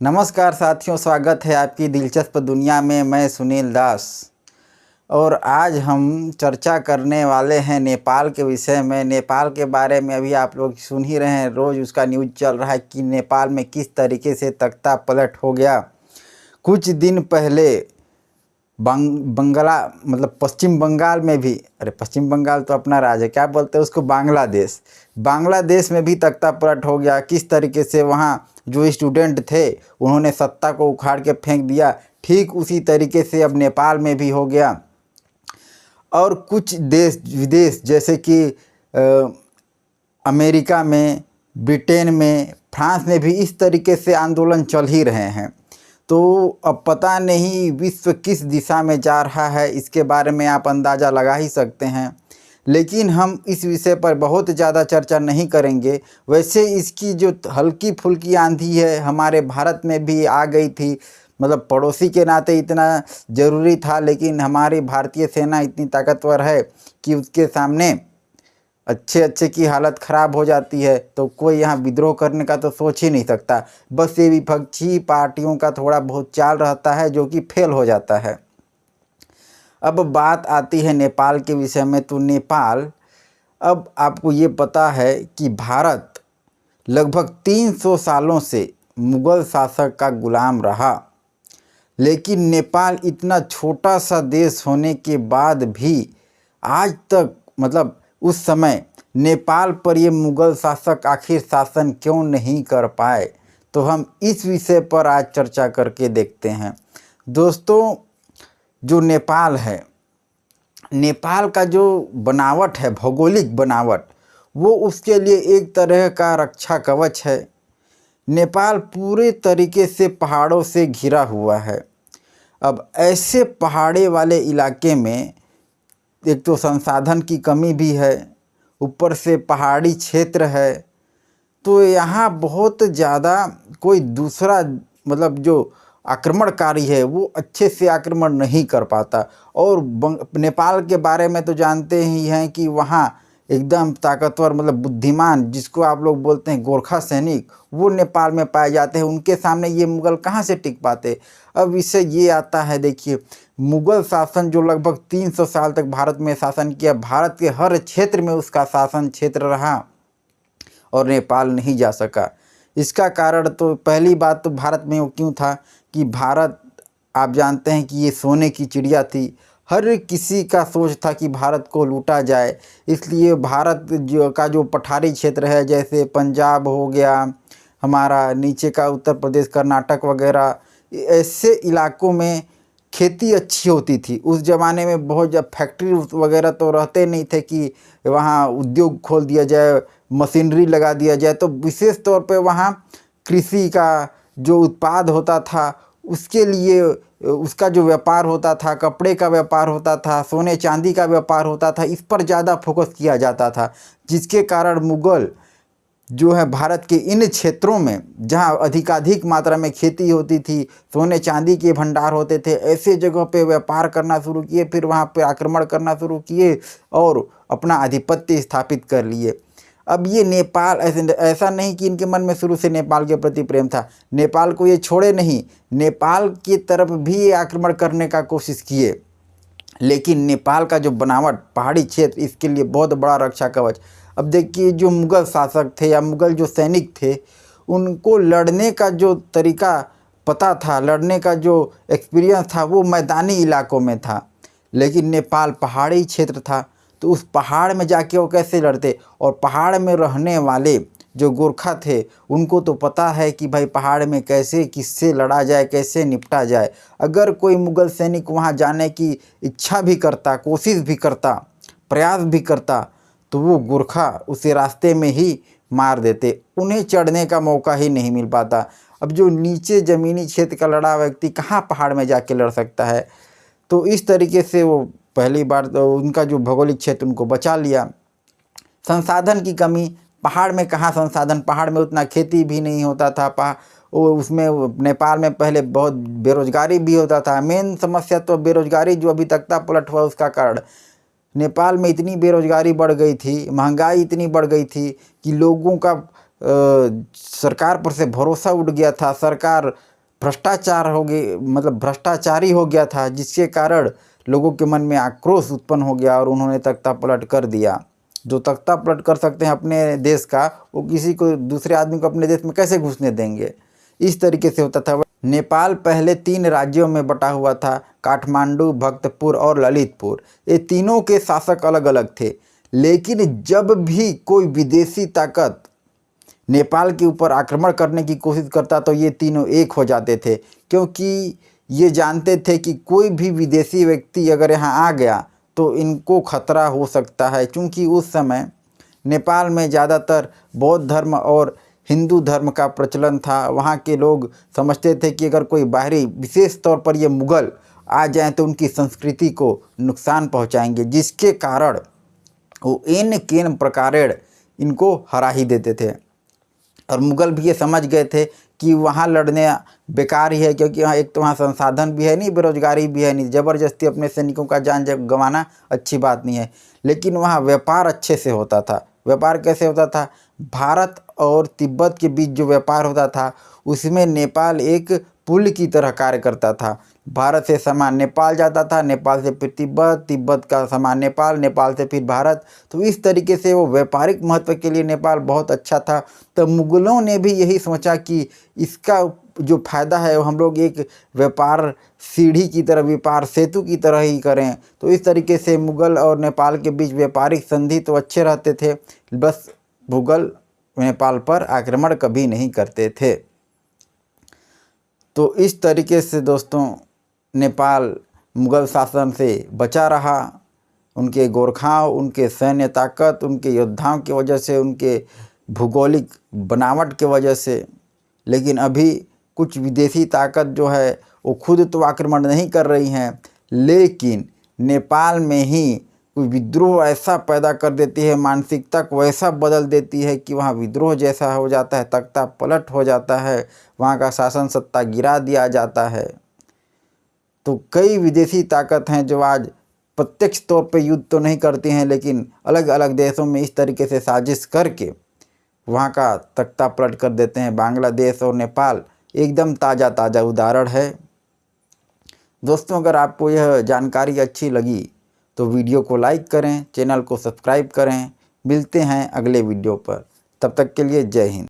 नमस्कार साथियों, स्वागत है आपकी दिलचस्प दुनिया में। मैं सुनील दास और आज हम चर्चा करने वाले हैं नेपाल के विषय में। नेपाल के बारे में अभी आप लोग सुन ही रहे हैं, रोज़ उसका न्यूज़ चल रहा है कि नेपाल में किस तरीके से तख्ता पलट हो गया। कुछ दिन पहले बंगला मतलब पश्चिम बंगाल में भी, अरे पश्चिम बंगाल तो अपना राज्य है, क्या बोलते हैं उसको, बांग्लादेश में भी तख्ता पलट हो गया। किस तरीके से वहाँ जो स्टूडेंट थे उन्होंने सत्ता को उखाड़ के फेंक दिया, ठीक उसी तरीके से अब नेपाल में भी हो गया। और कुछ देश विदेश जैसे कि अमेरिका में, ब्रिटेन में, फ्रांस में भी इस तरीके से आंदोलन चल ही रहे हैं। तो अब पता नहीं विश्व किस दिशा में जा रहा है, इसके बारे में आप अंदाज़ा लगा ही सकते हैं। लेकिन हम इस विषय पर बहुत ज़्यादा चर्चा नहीं करेंगे। वैसे इसकी जो हल्की फुल्की आंधी है हमारे भारत में भी आ गई थी, मतलब पड़ोसी के नाते इतना ज़रूरी था, लेकिन हमारी भारतीय सेना इतनी ताकतवर है कि उसके सामने अच्छे की हालत ख़राब हो जाती है। तो कोई यहाँ विद्रोह करने का तो सोच ही नहीं सकता। बस ये विपक्षी पार्टियों का थोड़ा बहुत चाल रहता है जो कि फेल हो जाता है। अब बात आती है नेपाल के विषय में। तो नेपाल, अब आपको ये पता है कि भारत लगभग 300 सालों से मुग़ल शासक का गुलाम रहा, लेकिन नेपाल इतना छोटा सा देश होने के बाद भी आज तक, मतलब उस समय नेपाल पर ये मुग़ल शासक आखिर शासन क्यों नहीं कर पाए, तो हम इस विषय पर आज चर्चा करके देखते हैं। दोस्तों, जो नेपाल है, नेपाल का जो बनावट है, भौगोलिक बनावट, वो उसके लिए एक तरह का रक्षा कवच है। नेपाल पूरे तरीके से पहाड़ों से घिरा हुआ है। अब ऐसे पहाड़े वाले इलाके में एक तो संसाधन की कमी भी है, ऊपर से पहाड़ी क्षेत्र है, तो यहाँ बहुत ज़्यादा कोई दूसरा मतलब जो आक्रमणकारी है वो अच्छे से आक्रमण नहीं कर पाता। और नेपाल के बारे में तो जानते ही हैं कि वहाँ एकदम ताकतवर, मतलब बुद्धिमान, जिसको आप लोग बोलते हैं गोरखा सैनिक, वो नेपाल में पाए जाते हैं। उनके सामने ये मुग़ल कहाँ से टिक पाते। अब इससे ये आता है, देखिए, मुग़ल शासन जो लगभग 300 साल तक भारत में शासन किया, भारत के हर क्षेत्र में उसका शासन क्षेत्र रहा और नेपाल नहीं जा सका। इसका कारण तो पहली बात तो भारत में वो क्यों था कि भारत, आप जानते हैं कि ये सोने की चिड़िया थी। हर किसी का सोच था कि भारत को लूटा जाए, इसलिए भारत जो पठारी क्षेत्र है, जैसे पंजाब हो गया, हमारा नीचे का उत्तर प्रदेश, कर्नाटक वगैरह, ऐसे इलाकों में खेती अच्छी होती थी। उस ज़माने में बहुत, जब फैक्ट्री वगैरह तो रहते नहीं थे कि वहाँ उद्योग खोल दिया जाए, मशीनरी लगा दिया जाए, तो विशेष तौर पे वहाँ कृषि का जो उत्पाद होता था उसके लिए उसका जो व्यापार होता था, कपड़े का व्यापार होता था, सोने चांदी का व्यापार होता था, इस पर ज़्यादा फोकस किया जाता था। जिसके कारण मुग़ल जो है भारत के इन क्षेत्रों में जहाँ अधिकाधिक मात्रा में खेती होती थी, सोने चांदी के भंडार होते थे, ऐसे जगहों पे व्यापार करना शुरू किए, फिर वहाँ पे आक्रमण करना शुरू किए और अपना आधिपत्य स्थापित कर लिए। अब ये नेपाल, ऐसा नहीं कि इनके मन में शुरू से नेपाल के प्रति प्रेम था, नेपाल को ये छोड़े नहीं, नेपाल की तरफ भी ये आक्रमण करने का कोशिश किए, लेकिन नेपाल का जो बनावट, पहाड़ी क्षेत्र, इसके लिए बहुत बड़ा रक्षा कवच। अब देखिए, जो मुग़ल शासक थे या मुग़ल जो सैनिक थे, उनको लड़ने का जो तरीका पता था, लड़ने का जो एक्सपीरियंस था, वो मैदानी इलाकों में था। लेकिन नेपाल पहाड़ी क्षेत्र था, तो उस पहाड़ में जाके वो कैसे लड़ते। और पहाड़ में रहने वाले जो गोरखा थे, उनको तो पता है कि भाई पहाड़ में कैसे किससे लड़ा जाए, कैसे निपटा जाए। अगर कोई मुग़ल सैनिक वहाँ जाने की इच्छा भी करता, कोशिश भी करता, प्रयास भी करता, तो वो गोरखा उसे रास्ते में ही मार देते, उन्हें चढ़ने का मौका ही नहीं मिल पाता। अब जो नीचे ज़मीनी क्षेत्र का लड़ा व्यक्ति कहाँ पहाड़ में जाके लड़ सकता है। तो इस तरीके से वो पहली बार तो उनका जो भौगोलिक क्षेत्र उनको बचा लिया। संसाधन की कमी, पहाड़ में कहाँ संसाधन, पहाड़ में उतना खेती भी नहीं होता था, उसमें नेपाल में पहले बहुत बेरोजगारी भी होता था। मेन समस्या तो बेरोजगारी, जो अभी तख्ता पलट हुआ उसका कारण। नेपाल में इतनी बेरोजगारी बढ़ गई थी, महंगाई इतनी बढ़ गई थी कि लोगों का सरकार पर से भरोसा उठ गया था। सरकार भ्रष्टाचार हो गए, मतलब भ्रष्टाचारी हो गया था, जिसके कारण लोगों के मन में आक्रोश उत्पन्न हो गया और उन्होंने तख्ता पलट कर दिया। जो तख्ता पलट कर सकते हैं अपने देश का, वो किसी को दूसरे आदमी को अपने देश में कैसे घुसने देंगे। इस तरीके से होता था। नेपाल पहले 3 राज्यों में बटा हुआ था, काठमांडू, भक्तपुर और ललितपुर। ये तीनों के शासक अलग अलग थे, लेकिन जब भी कोई विदेशी ताकत नेपाल के ऊपर आक्रमण करने की कोशिश करता तो ये तीनों एक हो जाते थे, क्योंकि ये जानते थे कि कोई भी विदेशी व्यक्ति अगर यहाँ आ गया तो इनको खतरा हो सकता है। क्योंकि उस समय नेपाल में ज़्यादातर बौद्ध धर्म और हिंदू धर्म का प्रचलन था। वहाँ के लोग समझते थे कि अगर कोई बाहरी, विशेष तौर पर ये मुग़ल आ जाएं तो उनकी संस्कृति को नुकसान पहुँचाएंगे, जिसके कारण वो इन केन प्रकारेण इनको हरा ही देते थे। और मुग़ल भी ये समझ गए थे कि वहाँ लड़ने बेकार ही है, क्योंकि वहाँ एक तो वहाँ संसाधन भी है नहीं, बेरोजगारी भी है नहीं, ज़बरदस्ती अपने सैनिकों का जान गंवाना अच्छी बात नहीं है। लेकिन वहाँ व्यापार अच्छे से होता था। व्यापार कैसे होता था? भारत और तिब्बत के बीच जो व्यापार होता था उसमें नेपाल एक पुल की तरह कार्य करता था। भारत से सामान नेपाल जाता था, नेपाल से फिर तिब्बत, तिब्बत का सामान नेपाल, नेपाल से फिर भारत। तो इस तरीके से वो व्यापारिक महत्व के लिए नेपाल बहुत अच्छा था। तो मुग़लों ने भी यही सोचा कि इसका जो फ़ायदा है वो हम लोग एक व्यापार सीढ़ी की तरह, व्यापार सेतु की तरह ही करें। तो इस तरीके से मुग़ल और नेपाल के बीच व्यापारिक संधि तो अच्छे रहते थे, बस मुग़ल नेपाल पर आक्रमण कभी नहीं करते थे। तो इस तरीके से दोस्तों नेपाल मुग़ल शासन से बचा रहा। उनके गोरखाओं, उनके सैन्य ताकत, उनके योद्धाओं की वजह से, उनके भूगोलिक बनावट के वजह से। लेकिन अभी कुछ विदेशी ताकत जो है वो खुद तो आक्रमण नहीं कर रही हैं, लेकिन नेपाल में ही कोई विद्रोह ऐसा पैदा कर देती है, मानसिकता को ऐसा बदल देती है कि वहाँ विद्रोह जैसा हो जाता है, तख्ता पलट हो जाता है, वहाँ का शासन सत्ता गिरा दिया जाता है। तो कई विदेशी ताकत हैं जो आज प्रत्यक्ष तौर पे युद्ध तो नहीं करती हैं, लेकिन अलग अलग देशों में इस तरीके से साजिश करके वहाँ का तख्ता पलट कर देते हैं। बांग्लादेश और नेपाल एकदम ताज़ा उदाहरण है। दोस्तों, अगर आपको यह जानकारी अच्छी लगी तो वीडियो को लाइक करें, चैनल को सब्सक्राइब करें। मिलते हैं अगले वीडियो पर, तब तक के लिए जय हिंद।